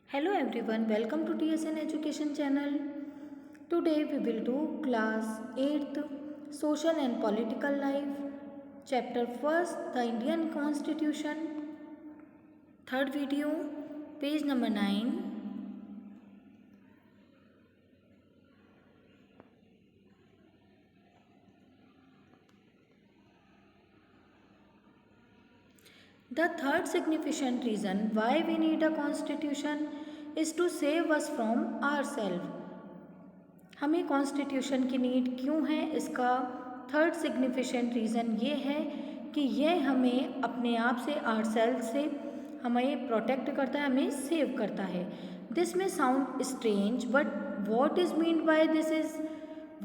Hello everyone, welcome to TSN Education channel. Today we will do class 8th Social and Political Life, chapter 1st the Indian Constitution, third video, page number 9. The third significant reason why we need a constitution is to save us from ourselves. हमें constitution की need क्यों है, इसका third significant reason ये है कि यह हमें अपने आप से आवरसेल्फ से हमें प्रोटेक्ट करता है, हमें सेव करता है. दिस में sound strange but what is mean by this is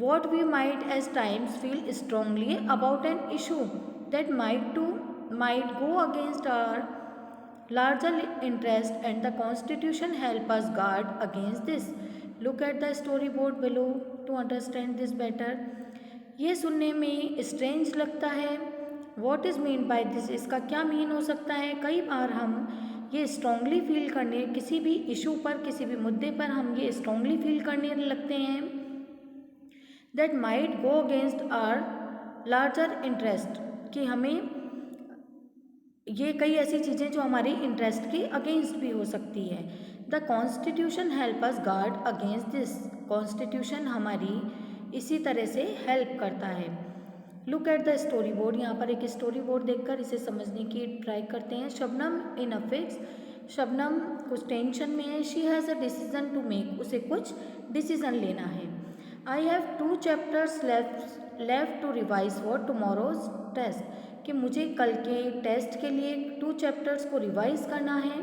what we might as times feel strongly about an issue that might go against our larger interest, and the constitution help us guard against this. Look at the storyboard below to understand this better. ये सुनने में strange लगता है. What is mean by this, इसका क्या mean हो सकता है. कई बार हम ये स्ट्रांगली फील करने, किसी भी इशू पर, किसी भी मुद्दे पर हम ये स्ट्रांगली फील करने लगते हैं that might go against our larger interest, कि हमें ये कई ऐसी चीज़ें जो हमारी इंटरेस्ट के अगेंस्ट भी हो सकती है. The constitution help us guard against this, constitution हमारी इसी तरह से हेल्प करता है. Look at the story board, यहाँ पर एक स्टोरी बोर्ड देखकर इसे समझने की ट्राई करते हैं. Shabnam in a fix, Shabnam कुछ टेंशन में है. She has a decision to make, उसे कुछ डिसीजन लेना है. I have 2 chapters left to revise for tomorrow's test, कि मुझे कल के टेस्ट के लिए 2 चैप्टर्स को रिवाइज करना है.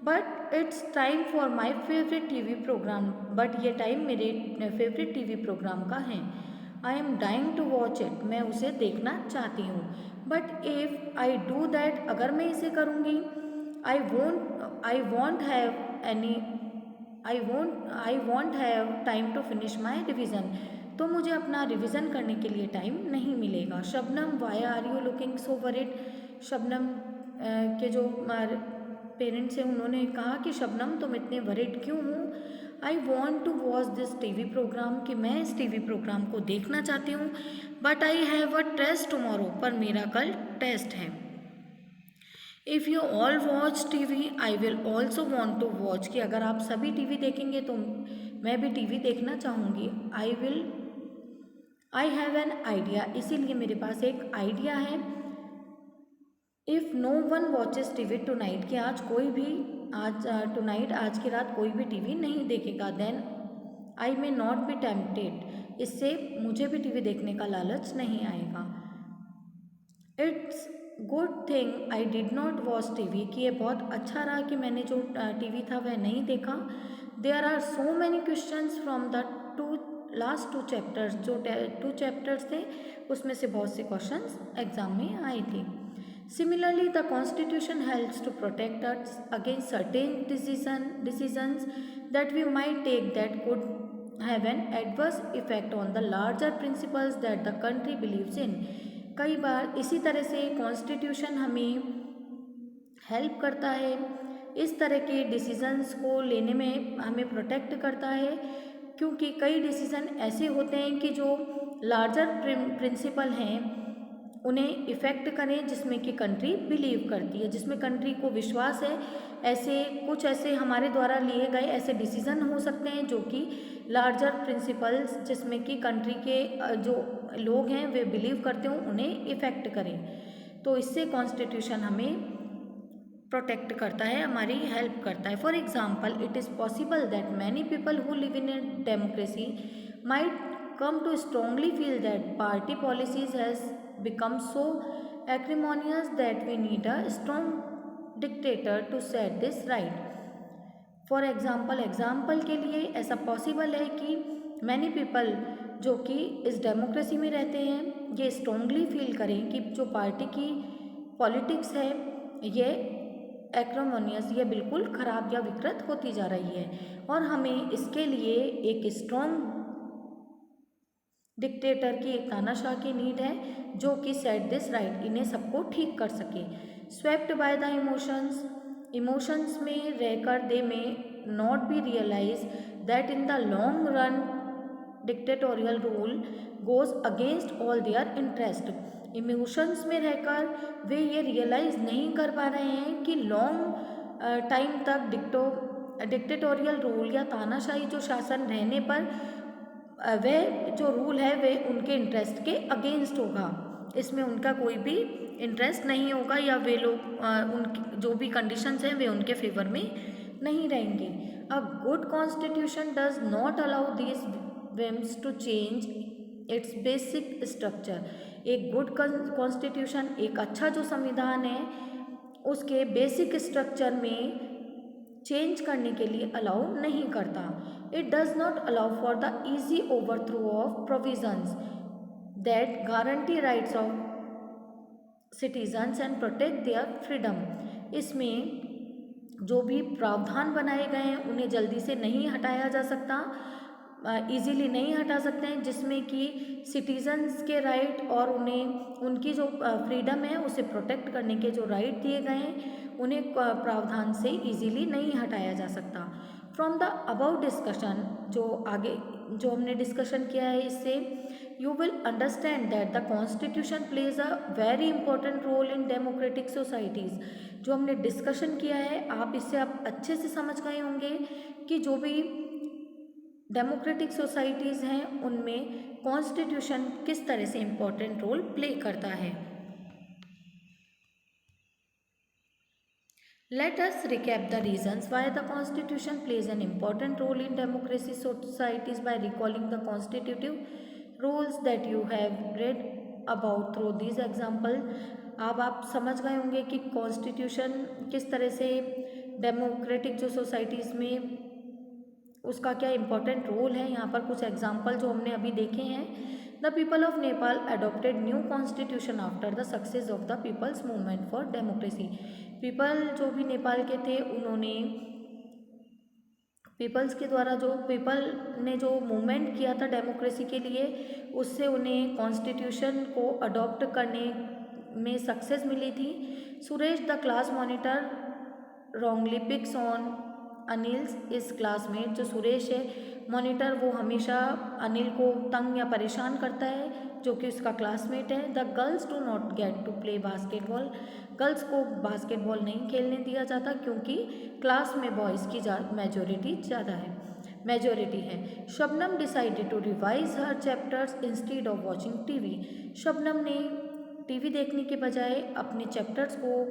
But it's time for my favourite TV programme, but ये टाइम मेरे फेवरेट टीवी प्रोग्राम का है. I am dying to watch it, मैं उसे देखना चाहती हूँ. But if I do that, अगर मैं इसे करूँगी, I won't have any I won't have time to finish my revision, तो मुझे अपना रिवीजन करने के लिए टाइम नहीं मिलेगा. Shabnam why are you looking so worried, Shabnam के जो पेरेंट्स हैं उन्होंने कहा कि शबनम तुम इतने वरिड क्यों हो. I want to watch this TV programme, कि मैं इस टीवी प्रोग्राम को देखना चाहती हूँ. But I have a test tomorrow, पर मेरा कल टेस्ट है. If you all watch TV I will also want to watch, कि अगर आप सभी टीवी देखेंगे तो मैं भी टीवी देखना चाहूँगी. आई हैव एन आइडिया, इसीलिए मेरे पास एक आइडिया है. If no one watches TV tonight, कि आज कोई भी टुनाइट आज की रात कोई भी टीवी नहीं देखेगा, then I may not be tempted, इससे मुझे भी टीवी देखने का लालच नहीं आएगा. It's good thing I did not watch TV, कि ये बहुत अच्छा रहा कि मैंने जो टीवी था वह नहीं देखा. There are so many questions from the last 2 chapters, जो 2 चैप्टर्स थे उसमें से बहुत से क्वेश्चंस एग्जाम में आए थे. Similarly the constitution helps to protect us against certain decisions that we might take that could have an adverse effect on the larger principles that the country believes in. कई बार इसी तरह से constitution हमें help करता है, इस तरह के डिसीजंस को लेने में हमें प्रोटेक्ट करता है, क्योंकि कई डिसीज़न ऐसे होते हैं कि जो लार्जर प्रिंसिपल हैं उन्हें इफ़ेक्ट करें, जिसमें कि कंट्री बिलीव करती है, जिसमें कंट्री को विश्वास है. ऐसे हमारे द्वारा लिए गए ऐसे डिसीज़न हो सकते हैं जो कि लार्जर प्रिंसिपल्स, जिसमें कि कंट्री के जो लोग हैं वे बिलीव करते हो, उन्हें इफ़ेक्ट करें. तो इससे कॉन्स्टिट्यूशन हमें प्रोटेक्ट करता है, हमारी हेल्प करता है. For example, it is possible that many people who live in a democracy might come to strongly feel that party policies has become so acrimonious that we need a strong dictator to set this right. For example के लिए ऐसा possible है कि many people जो कि इस democracy में रहते हैं ये स्ट्रांगली फील करें कि जो पार्टी की पॉलिटिक्स है ये एक्रोमोनियस, ये बिल्कुल ख़राब या विकृत होती जा रही है, और हमें इसके लिए एक स्ट्रॉन्ग डिक्टेटर की, एक तानाशाह की नीड है जो कि सेट दिस राइट, इन्हें सबको ठीक कर सके. स्वेप्ट बाय द इमोशंस में रहकर दे में not be realize that in the long run dictatorial rule goes against all their interest. Emotions में रहकर वे ये रियलाइज़ नहीं कर पा रहे हैं कि लॉन्ग टाइम तक डिक्टेटोरियल रूल या तानाशाही जो शासन रहने पर वह जो रूल है वह उनके इंटरेस्ट के अगेंस्ट होगा, इसमें उनका कोई भी इंटरेस्ट नहीं होगा या वे लोग उनकी जो भी कंडीशंस हैं वे उनके फेवर में नहीं रहेंगे। A good constitution does not allow this whims to change its basic structure। एक गुड कॉन्स्टिट्यूशन, एक अच्छा जो संविधान है उसके बेसिक स्ट्रक्चर में चेंज करने के लिए अलाउ नहीं करता। It does not allow for the easy overthrow of provisions that guarantee rights of citizens and protect their freedom. इसमें जो भी प्रावधान बनाए गए हैं उन्हें जल्दी से नहीं हटाया जा सकता, इजीली नहीं हटा सकते हैं, जिसमें कि सिटीजन्स के राइट और उन्हें उनकी जो फ्रीडम है उसे प्रोटेक्ट करने के जो राइट दिए गए हैं उन्हें प्रावधान से इजीली नहीं हटाया जा सकता। फ्रॉम द अबाउट डिस्कशन, जो आगे जो हमने डिस्कशन किया है, इससे you will understand that the constitution plays a very important role in democratic societies. जो हमने डिस्कशन किया है आप इससे आप अच्छे से समझ गए होंगे कि जो भी डेमोक्रेटिक सोसाइटीज़ हैं उनमें कॉन्स्टिट्यूशन किस तरह से इम्पोर्टेंट रोल प्ले करता है। Let us recap the reasons why the constitution plays an important role in democracy societies by recalling the constitutive rules that you have read about through this example. अब आप समझ गए होंगे कि constitution किस तरह से डेमोक्रेटिक जो सोसाइटीज़ में उसका क्या इम्पोर्टेंट रोल है। यहाँ पर कुछ एग्जाम्पल जो हमने अभी देखे हैं। The people of Nepal adopted new constitution after the success of the people's movement for democracy. People जो भी नेपाल के थे उन्होंने पीपल्स के द्वारा जो पीपल ने जो मूवमेंट किया था डेमोक्रेसी के लिए, उससे उन्हें कॉन्स्टिट्यूशन को अडॉप्ट करने में सक्सेस मिली थी। Suresh the class monitor wrongly picks on Anil's his classmate. जो सुरेश है मॉनिटर, वो हमेशा अनिल को तंग या परेशान करता है, जो कि उसका क्लासमेट है। The girls do not get to play basketball. Girls को बास्केटबॉल नहीं खेलने दिया जाता क्योंकि क्लास में बॉयज़ की मेजोरिटी है। Shabnam decided to revise her chapters instead of watching TV. Shabnam ने टीवी देखने के बजाय अपने चैप्टर्स को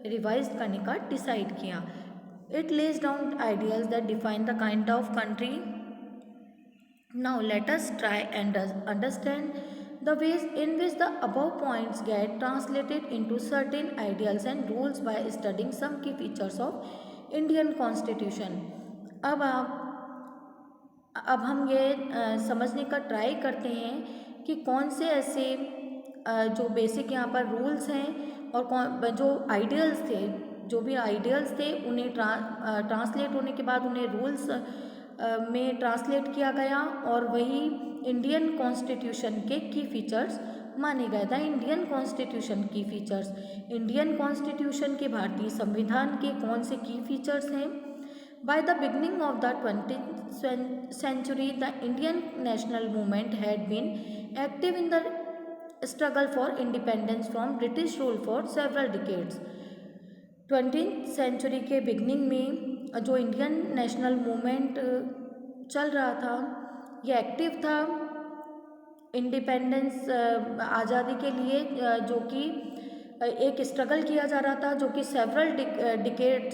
रिवाइज करने का डिसाइड किया। It lays down ideals that define the kind of country. Now let us try and understand the ways in which the above points get translated into certain ideals and rules by studying some key features of Indian Constitution. अब हम ये समझने का try करते हैं कि कौन से ऐसे जो बेसिक यहाँ पर रूल्स हैं और कौन जो आइडियल्स थे, जो भी आइडियल्स थे उन्हें ट्रांसलेट होने के बाद उन्हें रूल्स में ट्रांसलेट किया गया और वही इंडियन कॉन्स्टिट्यूशन के की फीचर्स माने गए। द इंडियन कॉन्स्टिट्यूशन की फीचर्स। इंडियन कॉन्स्टिट्यूशन के भारतीय संविधान के कौन से की फीचर्स हैं। By the beginning of the 20th century the Indian national movement had been active in the struggle for independence from British rule for several decades. 20th century के beginning में जो इंडियन नेशनल मूवमेंट चल रहा था ये active था independence आज़ादी के लिए, जो कि एक स्ट्रगल किया जा रहा था जो कि सेवरल डिकेड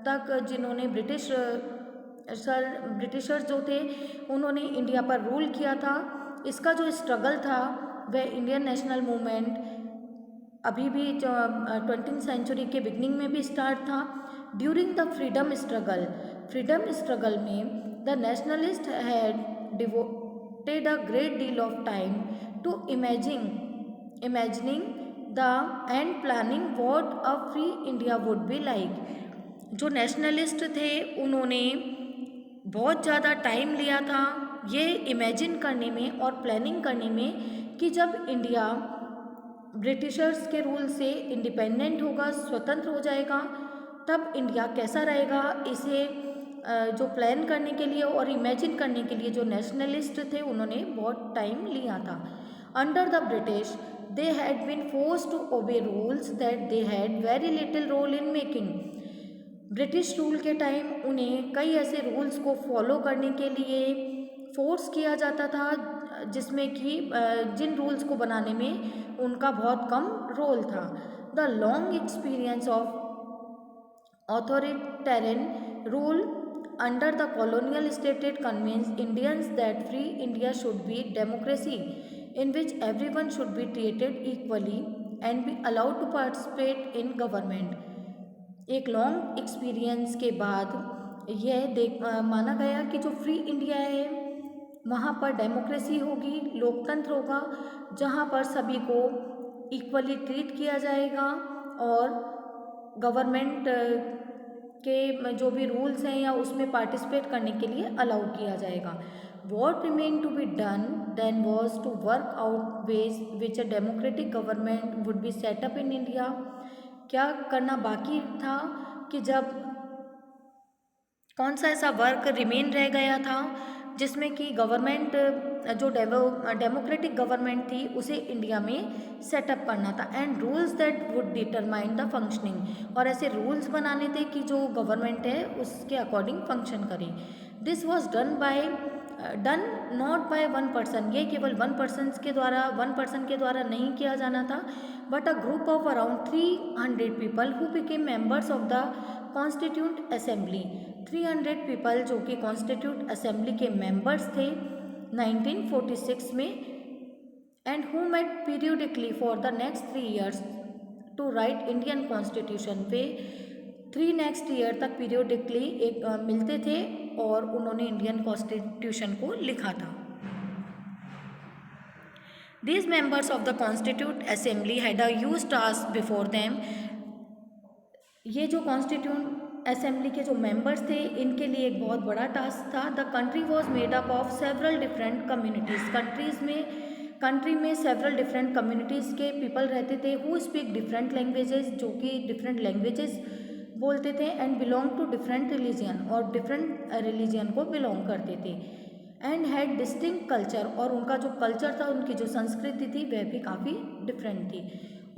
तक जिन्होंने ब्रिटिशर्स जो थे उन्होंने इंडिया पर रूल किया था। इसका जो स्ट्रगल था वह इंडियन नेशनल मूवमेंट अभी भी 20th सेंचुरी के बिगनिंग में भी स्टार्ट था। ड्यूरिंग द फ्रीडम स्ट्रगल में the nationalist had devoted a great deal of time to imagining the and planning what a free India would be like. जो nationalist थे उन्होंने बहुत ज़्यादा टाइम लिया था ये इमेजिन करने में और प्लानिंग करने में कि जब इंडिया ब्रिटिशर्स के रूल से इंडिपेंडेंट होगा, स्वतंत्र हो जाएगा, तब इंडिया कैसा रहेगा, इसे जो प्लान करने के लिए और इमेजिन करने के लिए जो नेशनलिस्ट थे उन्होंने बहुत टाइम लिया था. Under the British they had been forced to obey rules that they had very little role in making. British rule के टाइम उन्हें कई ऐसे रूल्स को फॉलो करने के लिए फोर्स किया जाता था जिसमें कि जिन रूल्स को बनाने में उनका बहुत कम रोल था. The long experience of authoritarian rule under the colonial state convinced Indians that free India should be democracy in which everyone should be treated equally and be allowed to participate in government. एक long experience के बाद यह माना गया कि जो free India है वहाँ पर डेमोक्रेसी होगी, लोकतंत्र होगा, जहाँ पर सभी को इक्वली ट्रीट किया जाएगा और गवर्नमेंट के जो भी रूल्स हैं या उसमें पार्टिसिपेट करने के लिए अलाउ किया जाएगा. What remain to be done then was to work out ways which a democratic government would be set up in India. क्या करना बाकी था कि जब कौन सा ऐसा वर्क रिमेन रह गया था जिसमें कि गवर्नमेंट जो डेमोक्रेटिक गवर्नमेंट थी उसे इंडिया में सेटअप करना था. And rules that would determine the functioning, और ऐसे रूल्स बनाने थे कि जो गवर्नमेंट है उसके अकॉर्डिंग फंक्शन करे. This was done not by one person, ये केवल वन पर्सन के द्वारा नहीं किया जाना था, but a group of around 300 people who became members of the constituent assembly. 300 people जो कि कॉन्स्टिट्यूट असेंबली के मेंबर्स थे 1946 में, and who met periodically for the next 3 years to write Indian constitution. वे 3 नेक्स्ट ईयर तक periodically मिलते थे और उन्होंने इंडियन कॉन्स्टिट्यूशन को लिखा था. These members of the Constituent Assembly had a huge task before them. ये जो कॉन्स्टिट्यूंट असेंबली के जो मेंबर्स थे इनके लिए एक बहुत बड़ा टास्क था. The country was made up of several different communities. Country में सेवरल डिफरेंट कम्युनिटीज़ के पीपल रहते थे हु स्पीक डिफरेंट लैंग्वेजेस, जो कि डिफरेंट लैंग्वेजेस बोलते थे, and belong to different religion, और डिफरेंट रिलीजन को बिलोंग करते थे. एंड हैड डिस्टिंक्ट कल्चर, और उनका जो कल्चर था, उनकी जो संस्कृति थी वह भी काफ़ी डिफरेंट थी.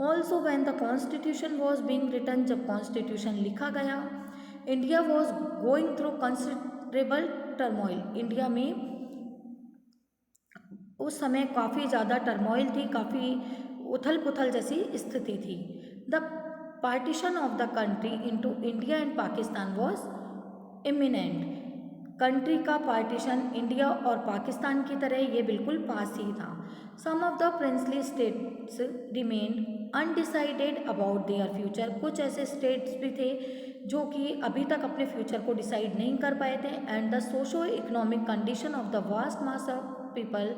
Also when the constitution was being written, जब कॉन्स्टिट्यूशन लिखा गया, India was going through considerable turmoil. India में उस समय काफ़ी ज़्यादा टर्मोइल थी, काफ़ी उथल पुथल जैसी स्थिति थी. The partition of the country into India and Pakistan was imminent. Country का पार्टीशन इंडिया और पाकिस्तान की तरह ये बिल्कुल पास ही था. Some of the princely states remain undecided about their future. कुछ ऐसे स्टेट्स भी थे जो कि अभी तक अपने फ्यूचर को डिसाइड नहीं कर पाए थे. And the socio economic condition of the vast mass of people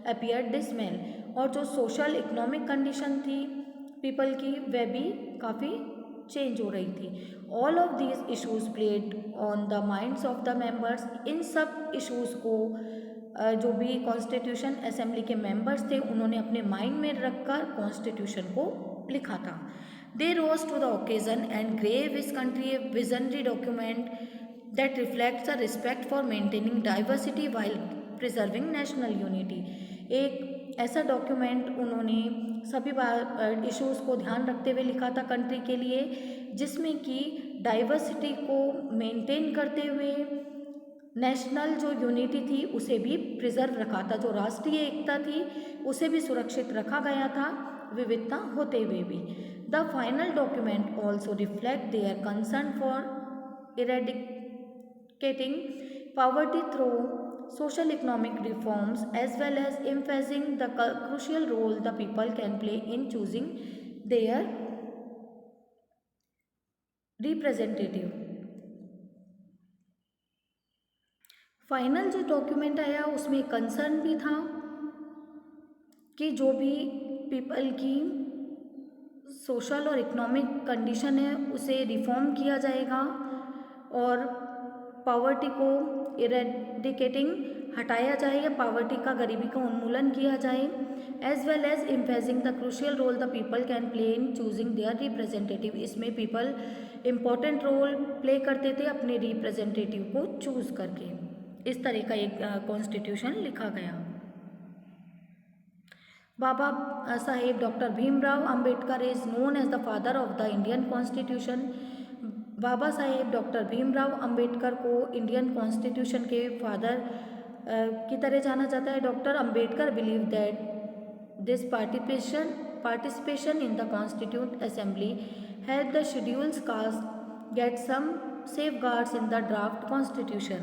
appear dismal. और जो सोशल इकोनॉमिक कंडीशन थी पीपल की वह भी काफ़ी चेंज हो रही थी. All of these issues played on the minds of the members. इन सब इशूज़ को जो भी कॉन्स्टिट्यूशन असेंबली के मेंबर्स थे उन्होंने अपने माइंड में रखकर कॉन्स्टिट्यूशन को लिखा था. They rose to the occasion and gave this country a visionary document that reflects the respect for maintaining diversity while preserving national unity. एक ऐसा डॉक्यूमेंट उन्होंने सभी इश्यूज़ को ध्यान रखते हुए लिखा था कंट्री के लिए, जिसमें कि डाइवर्सिटी को मेंटेन करते हुए नेशनल जो यूनिटी थी उसे भी प्रिजर्व रखा था. जो राष्ट्रीय एकता थी उसे भी सुरक्षित रखा गया था, विविधता होते हुए भी. The final document also reflect their concern for eradicating poverty through social economic reforms as well as emphasizing the crucial role the people can play in choosing their representative. Final जो डॉक्यूमेंट आया उसमें concern भी था कि जो भी people की social और इकोनॉमिक कंडीशन है उसे रिफॉर्म किया जाएगा और पॉवर्टी को इरेडिकेटिंग हटाया जाए या पॉवर्टी का गरीबी का उन्मूलन किया जाए, as well as emphasising the crucial role the people can play in choosing their representative. इसमें पीपल इम्पोर्टेंट रोल प्ले करते थे अपने रिप्रेजेंटेटिव को चूज करके। इस तरह का एक कॉन्स्टिट्यूशन लिखा गया। Baba Saheb doctor Bhimrao Ambedkar is known as the father of the Indian constitution. Baba Saheb doctor Bhimrao Ambedkar को इंडियन कॉन्स्टिट्यूशन के फादर की तरह जाना जाता है। Doctor Ambedkar believe that this participation in the constituent assembly help the schedules caste get some safeguards in the draft constitution.